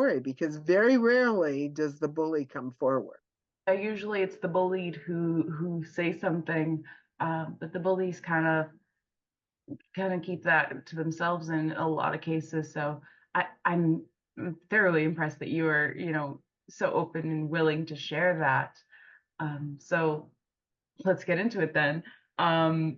story, because very rarely does the bully come forward. Usually it's the bullied who say something, but the bullies kind of keep that to themselves in a lot of cases. So I'm thoroughly impressed that you are, so open and willing to share that. So let's get into it then.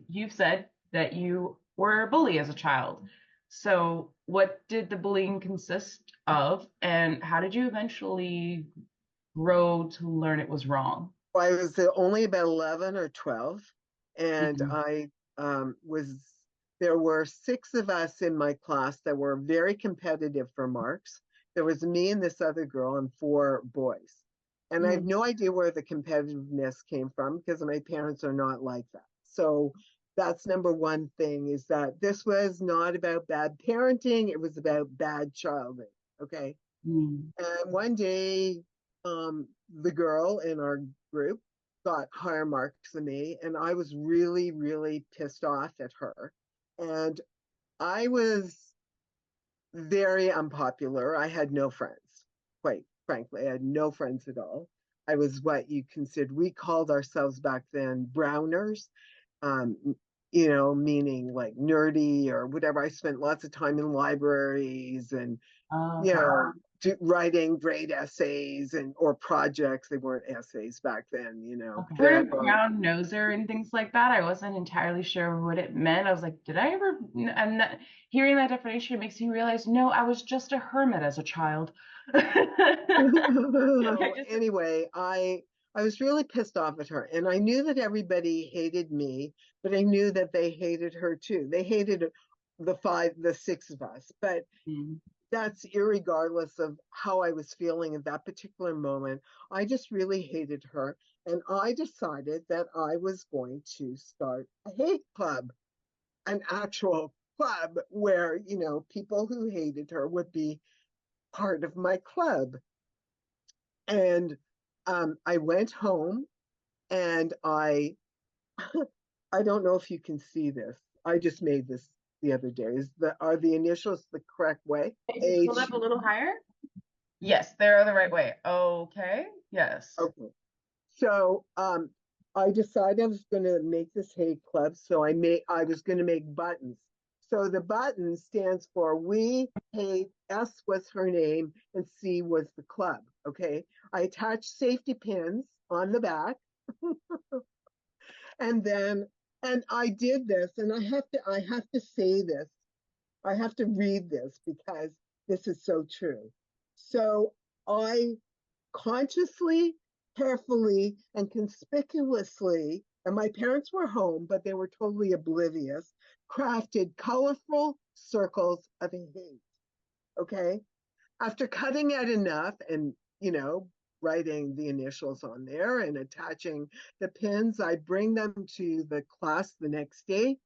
You've said that you were a bully as a child. So what did the bullying consist of, and how did you eventually grow to learn it was wrong? I was only about 11 or 12, and Mhm. I there were 6 of us in my class that were very competitive for marks. There was me and this other girl and 4 boys. And I have Mm. no idea where the competitiveness came from because my parents are not like that. So that's number one thing, is that this was not about bad parenting, it was about bad childhood. Okay. Mm. And one day, the girl in our group got higher marks than me, and I was really, really pissed off at her. And I was very unpopular. I had no friends, quite frankly. I had no friends at all. I was what you considered, we called ourselves back then browners, um, meaning like nerdy or whatever. I spent lots of time in libraries and Oh, you okay. know, writing great essays and or projects. They weren't essays back then, Okay. Heard that of brown noser and things like that. I wasn't entirely sure what it meant. I was like, did I ever? And that, hearing that definition makes me realize, no, I was just a hermit as a child. I so just, anyway, I was really pissed off at her, and I knew that everybody hated me, but I knew that they hated her too. They hated the 6 of us, but Mm. that's irregardless of how I was feeling at that particular moment. I just really hated her. And I decided that I was going to start a hate club, an actual club where, people who hated her would be part of my club. And I went home and I don't know if you can see this. I just made this the other day. Are the initials the correct way? Just hold up H. a little higher. Yes, they're the right way. Okay. Yes. Okay. So I decided I was going to make this hate club. So I was going to make buttons. So the button stands for We Hate. S was her name, and C was the club. Okay. I attached safety pins on the back, and then and I did this, and I have to say this. I have to read this because this is so true. So I consciously, carefully, and conspicuously, and my parents were home, but they were totally oblivious, crafted colorful circles of hate. Okay. After cutting it enough and, writing the initials on there and attaching the pins, I bring them to the class the next day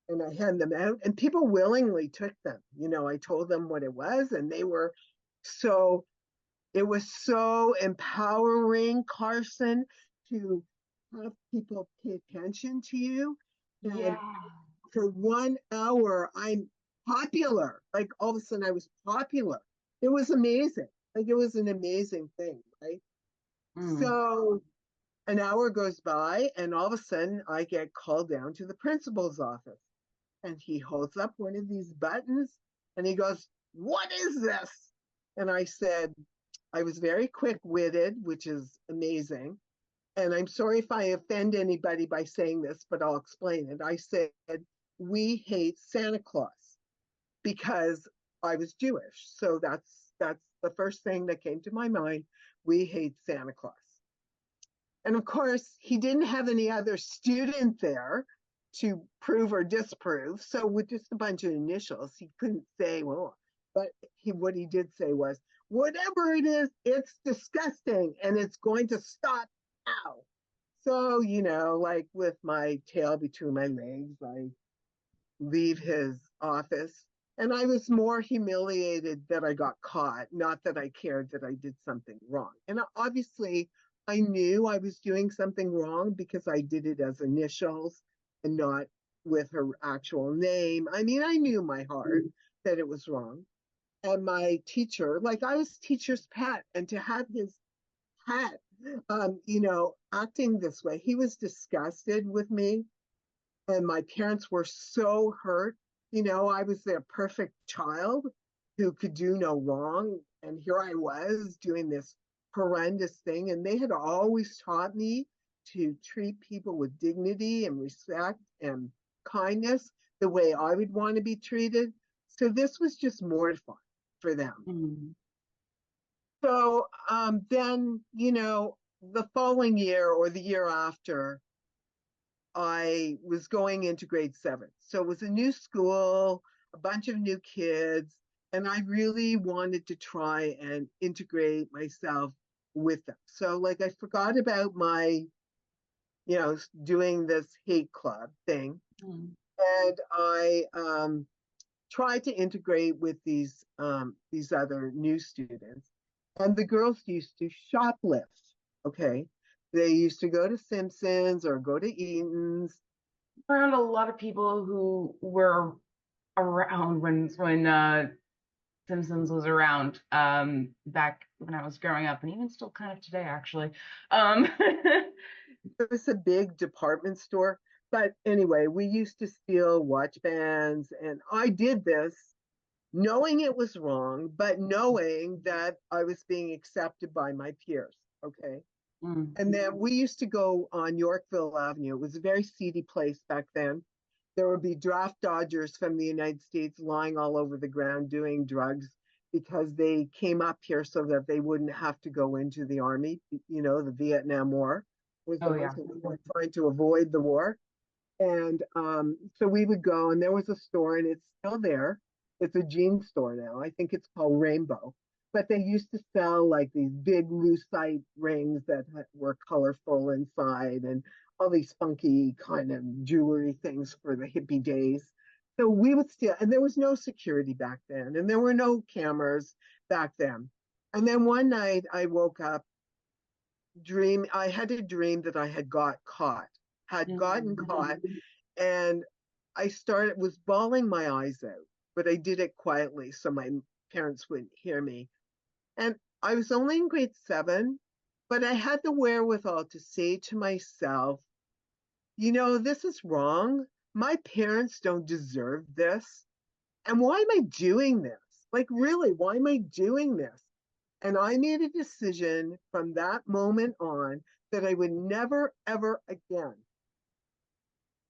and I hand them out, and people willingly took them. I told them what it was, and they were so it was so empowering, Carson, to have people pay attention to you. And Yeah. for 1 hour, I'm popular. Like all of a sudden, I was popular. It was amazing. Like it was an amazing thing, right? Mm. So an hour goes by, and all of a sudden, I get called down to the principal's office. And he holds up one of these buttons and he goes, "What is this?" And I said, I was very quick witted, which is amazing. And I'm sorry if I offend anybody by saying this, but I'll explain it. I said, "We hate Santa Claus," because I was Jewish. So that's the first thing that came to my mind. We hate Santa Claus. And of course, he didn't have any other student there to prove or disprove. So with just a bunch of initials, he couldn't say, well, but what he did say was, whatever it is, it's disgusting and it's going to stop now. So, like with my tail between my legs, I leave his office. And I was more humiliated that I got caught, not that I cared that I did something wrong. And obviously, I knew I was doing something wrong because I did it as initials and not with her actual name. I mean, I knew my heart that it was wrong. And my teacher, like I was teacher's pet, and to have his pet, acting this way, he was disgusted with me. And my parents were so hurt. I was their perfect child who could do no wrong. And here I was doing this horrendous thing. And they had always taught me to treat people with dignity and respect and kindness the way I would want to be treated. So this was just mortifying for them. Mm. So then, the following year or the year after, I was going into grade 7. So it was a new school, a bunch of new kids, and I really wanted to try and integrate myself with them. So, like, I forgot about my, doing this hate club thing, Mm. and I tried to integrate with these other new students. And the girls used to shoplift. Okay, they used to go to Simpsons or go to Eaton's. Around a lot of people who were around when Simpsons was around, back when I was growing up, and even still kind of today, actually. Um, It was a big department store. But anyway, we used to steal watch bands, and I did this knowing it was wrong, but knowing that I was being accepted by my peers. Okay. mm. And then we used to go on Yorkville Avenue. It was a very seedy place back then. There would be draft dodgers from the United States lying all over the ground doing drugs because they came up here so that they wouldn't have to go into the army. The Vietnam War was the Oh one yeah. thing we were trying to avoid the war. And so we would go, and there was a store, and it's still there. It's a jean store now. I think it's called Rainbow. But they used to sell like these big lucite rings that were colorful inside, and all these funky kind of jewelry things for the hippie days. So we would steal, and there was no security back then, and there were no cameras back then. And then one night I woke up, I had a dream that I had gotten Mm. caught, and was bawling my eyes out, but I did it quietly so my parents wouldn't hear me. And I was only in grade 7, but I had the wherewithal to say to myself, this is wrong. My parents don't deserve this. And why am I doing this? Like, really, why am I doing this? And I made a decision from that moment on that I would never, ever again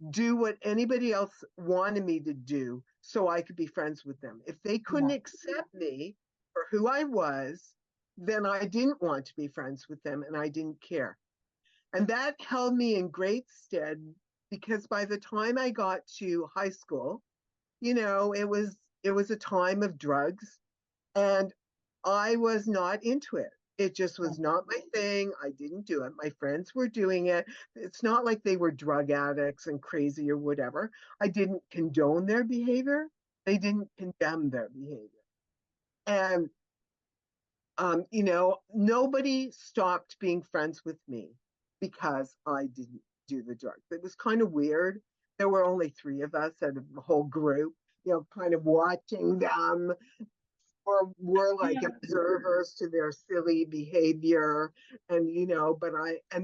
do what anybody else wanted me to do so I could be friends with them. If they couldn't Yeah. accept me for who I was, then I didn't want to be friends with them and I didn't care. And that held me in great stead because by the time I got to high school, it was a time of drugs and I was not into it. It just was not my thing. I didn't do it. My friends were doing it. It's not like they were drug addicts and crazy or whatever. I didn't condone their behavior. They didn't condemn their behavior. And, nobody stopped being friends with me because I didn't do the drugs. It was kind of weird. There were only 3 of us out of the whole group, kind of watching them or were like Yeah. observers to their silly behavior. And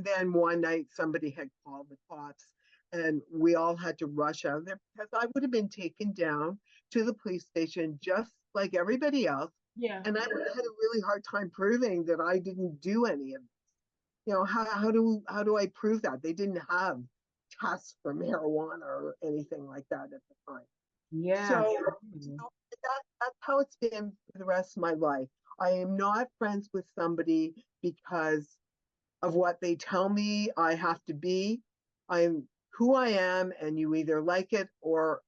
then one night somebody had called the cops and we all had to rush out of there because I would have been taken down to the police station just like everybody else. Yeah. And I had a really hard time proving that I didn't do any of it. How do I prove that? They didn't have tests for marijuana or anything like that at the time. Yeah. So that's how it's been for the rest of my life. I am not friends with somebody because of what they tell me I have to be. I'm who I am, and you either like it or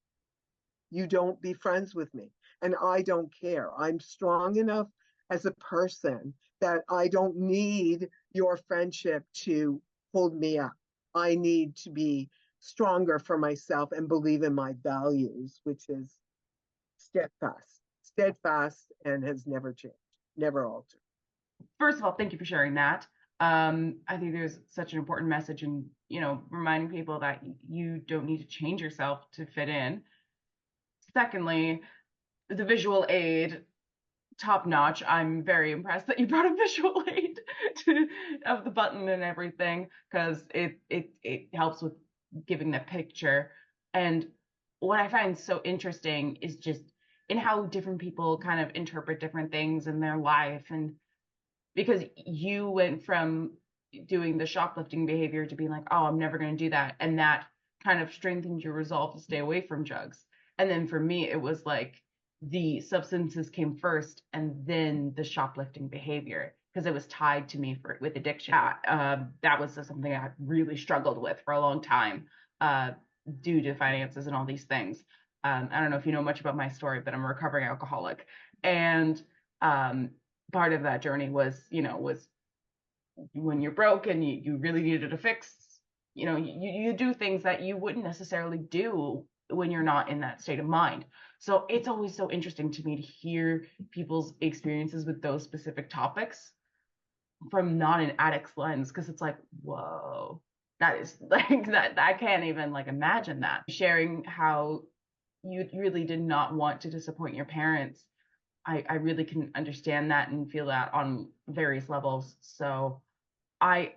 you don't be friends with me. And I don't care. I'm strong enough as a person that I don't need your friendship to hold me up. I need to be stronger for myself and believe in my values, which is steadfast, and has never changed, never altered. First of all, thank you for sharing that. I think there's such an important message in, reminding people that you don't need to change yourself to fit in. Secondly, the visual aid, top notch. I'm very impressed that you brought a visual aid of the button and everything, because it helps with giving the picture. And what I find so interesting is just in how different people kind of interpret different things in their life. And because you went from doing the shoplifting behavior to being like, oh, I'm never going to do that. And that kind of strengthened your resolve to stay away from drugs. And then for me, it was like the substances came first and then the shoplifting behavior, because it was tied to me with addiction. That was something I really struggled with for a long time, uh, due to finances and all these things. I don't know if you know much about my story, but I'm a recovering alcoholic. And um, part of that journey was, was when you're broke and you really needed a fix, you do things that you wouldn't necessarily do when you're not in that state of mind. So it's always so interesting to me to hear people's experiences with those specific topics from not an addict's lens, because it's like, whoa, that is like that I can't even like imagine that. Sharing how you really did not want to disappoint your parents, I really can understand that and feel that on various levels. So I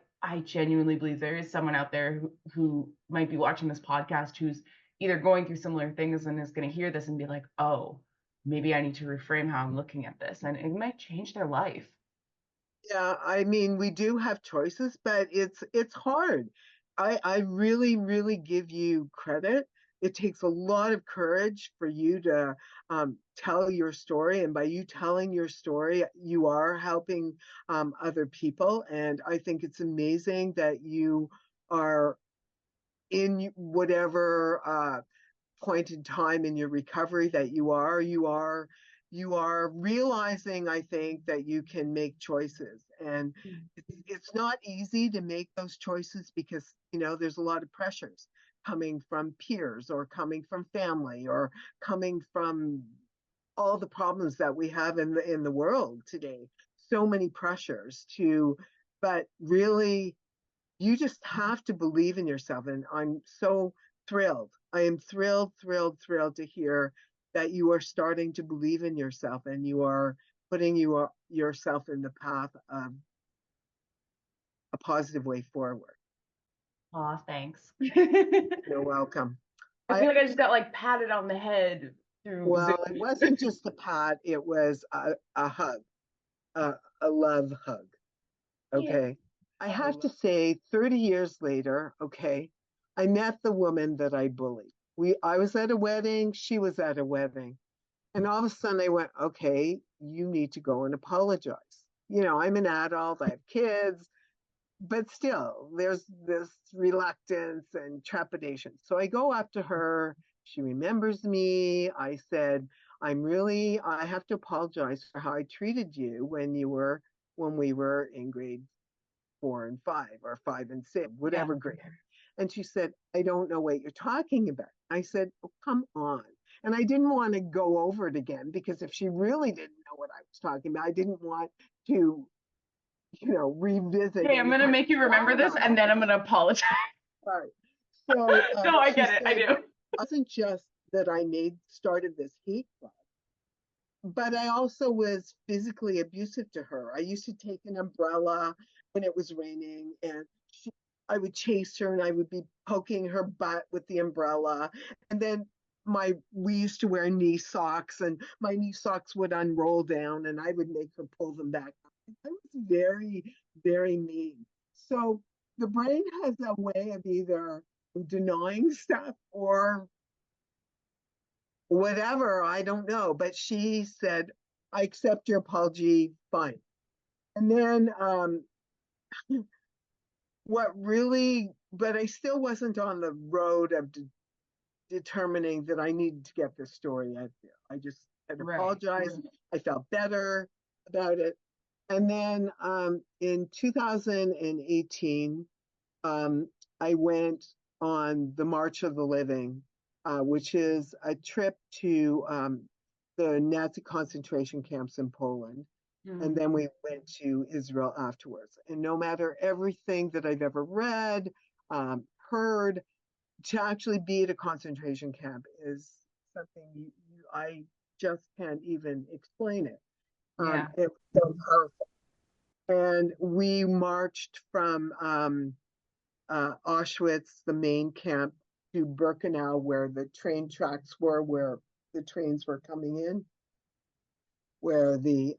genuinely believe there is someone out there who might be watching this podcast who's either going through similar things and is going to hear this and be like, oh, maybe I need to reframe how I'm looking at this, and it might change their life. Yeah, I mean, we do have choices, but it's hard. I really, really give you credit. It takes a lot of courage for you to tell your story, and by you telling your story, you are helping other people. And I think it's amazing that you are in whatever point in time in your recovery that you are realizing, I think, that you can make choices. And it's not easy to make those choices because there's a lot of pressures coming from peers or coming from family or coming from all the problems that we have in the world today. So many pressures to, but really you just have to believe in yourself. And I'm so thrilled. I am thrilled, thrilled, thrilled to hear that you are starting to believe in yourself and you are putting yourself in the path of a positive way forward. Aw, thanks. I You're welcome. feel I like I just got like patted on the head through Zoom. Well, it wasn't just a pat, it was a hug, a love hug. Yeah. Okay. I have to say, 30 years later, okay, I met the woman that I bullied. I was at a wedding, she was at a wedding. And all of a sudden I went, okay, you need to go and apologize. I'm an adult, I have kids, but still, there's this reluctance and trepidation. So I go up to her. She remembers me. I said, I have to apologize for how I treated you when we were in grade 4 and 5 or 5 and 6, Yeah. whatever grade. And she said, I don't know what you're talking about. I said, oh, come on. And I didn't want to go over it again because if she really didn't know what I was talking about, I didn't want to, revisit Hey, I'm gonna anything make you remember this, and then I'm gonna apologize. Right. So No, I she get it. I said, do. it wasn't just that started this hate club, but I also was physically abusive to her. I used to take an umbrella when it was raining, and I would chase her, and I would be poking her butt with the umbrella. And then we used to wear knee socks, and my knee socks would unroll down, and I would make her pull them back. I was very, very mean. So the brain has a way of either denying stuff or whatever, I don't know. But she said, I accept your apology, fine. And then but I still wasn't on the road of determining that I needed to get this story out there. I just had Right. apologized. I felt better about it. And then in 2018, I went on the March of the Living, which is a trip to the Nazi concentration camps in Poland. And then we went to Israel afterwards. And no matter everything that I've ever read, heard, to actually be at a concentration camp is something I just can't even explain it. Yeah. It was so powerful. And we marched from Auschwitz, the main camp, to Birkenau, where the train tracks were, where the trains were coming in, where the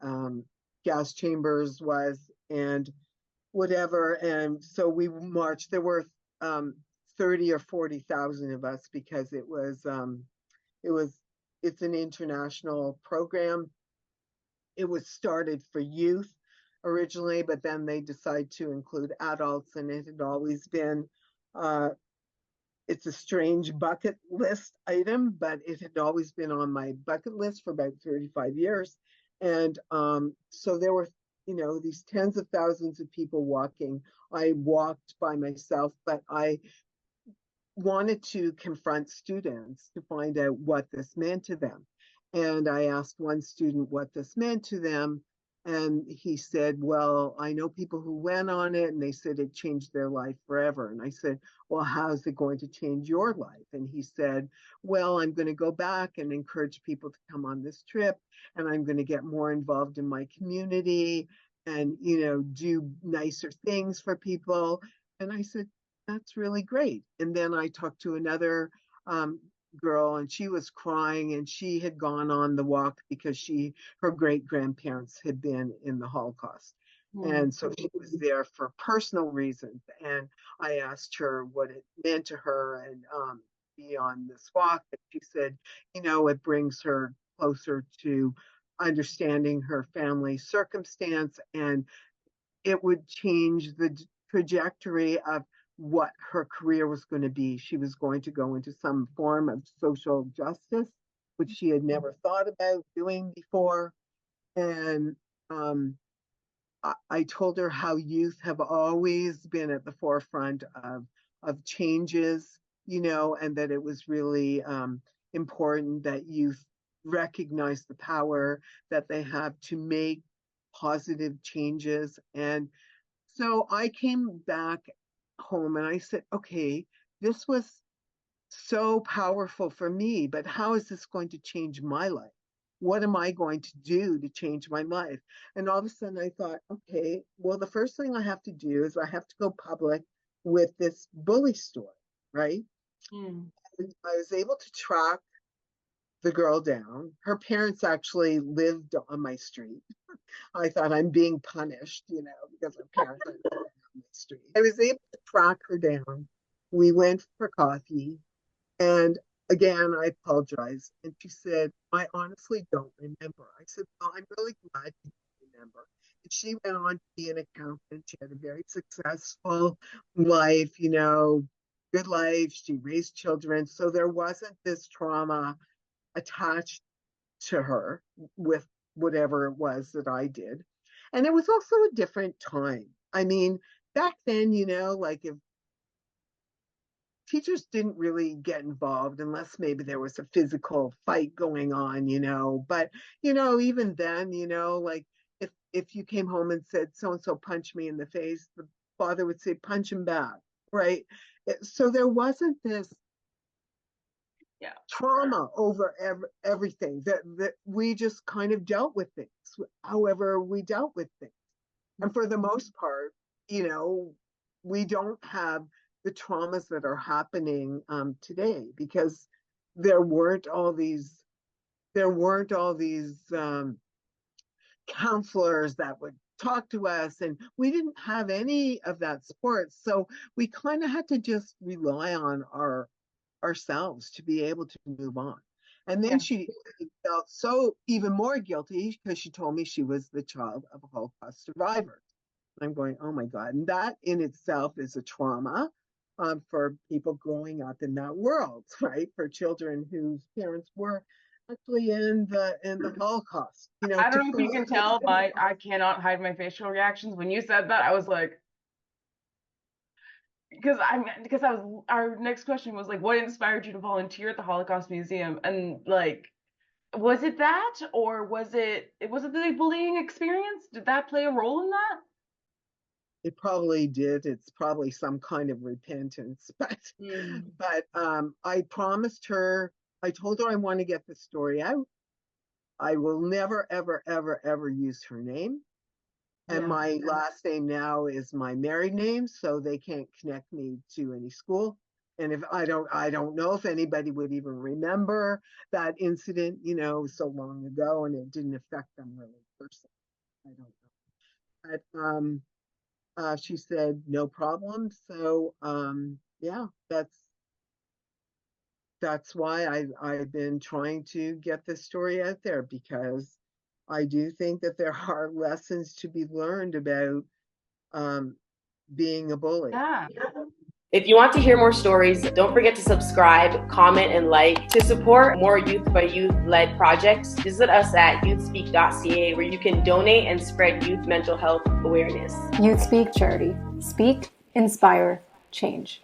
gas chambers was, and whatever. And so we marched. There were um, 30 or 40,000 of us because it was it's an international program. It was started for youth originally, but then they decided to include adults, and it had always been uh, it's a strange bucket list item, but it had always been on my bucket list for about 35 years. And so there were, these tens of thousands of people walking. I walked by myself, but I wanted to confront students to find out what this meant to them. And I asked one student what this meant to them. And he said, well, I know people who went on it and they said it changed their life forever. And I said, well, how's it going to change your life? And he said, well, I'm going to go back and encourage people to come on this trip. And I'm going to get more involved in my community and, do nicer things for people. And I said, that's really great. And then I talked to another girl, and she was crying, and she had gone on the walk because her great grandparents had been in the Holocaust. And so she was there for personal reasons. And I asked her what it meant to her and be on this walk. And she said, it brings her closer to understanding her family circumstance, and it would change the trajectory of what her career was going to be. She was going to go into some form of social justice, which she had never thought about doing before. And I told her how youth have always been at the forefront of changes, and that it was really important that youth recognize the power that they have to make positive changes. And so I came back home and I said, okay, this was so powerful for me, but how is this going to change my life? What am I going to do to change my life? And all of a sudden I thought, okay, well, the first thing I have to do is I have to go public with this bully story, right? Mm. And I was able to track the girl down. Her parents actually lived on my street. I thought I'm being punished, because her parents are living on my street. I was able to track her down. We went for coffee. And again, I apologized. And she said, I honestly don't remember. I said, well, I'm really glad you don't remember. And she went on to be an accountant. She had a very successful life, good life. She raised children. So there wasn't this trauma attached to her with whatever it was that I did. And it was also a different time. I mean, back then, like if teachers didn't really get involved unless maybe there was a physical fight going on, but even then, like if you came home and said so and so punched me in the face, the father would say punch him back, right? So there wasn't this trauma over everything that we just kind of dealt with things however we dealt with things. And for the most part, we don't have the traumas that are happening today because there weren't all these counselors that would talk to us, and we didn't have any of that support. So we kind of had to just rely on ourselves to be able to move on. And then she felt so even more guilty because she told me she was the child of a Holocaust survivor. I'm going, oh my God. And that in itself is a trauma for people growing up in that world, right? For children whose parents were actually in the Holocaust. I don't know if you can tell, but I cannot hide my facial reactions. When you said that, I was like, because our next question was like, what inspired you to volunteer at the Holocaust Museum? And like, was it that, or was it the bullying experience? Did that play a role in that? It probably did. It's probably some kind of repentance, but I promised her. I told her I want to get the story out. I will never, ever, ever, ever use her name. And Yeah. my last name now is my married name, so they can't connect me to any school. And if I don't know if anybody would even remember that incident, so long ago, and it didn't affect them really personally. I don't know. But she said no problem. So yeah, that's why I've been trying to get this story out there, because I do think that there are lessons to be learned about being a bully. Yeah. If you want to hear more stories, don't forget to subscribe, comment, and like. To support more youth by youth-led projects, visit us at youthspeak.ca, where you can donate and spread youth mental health awareness. YouthSpeak Charity. Speak, inspire, change.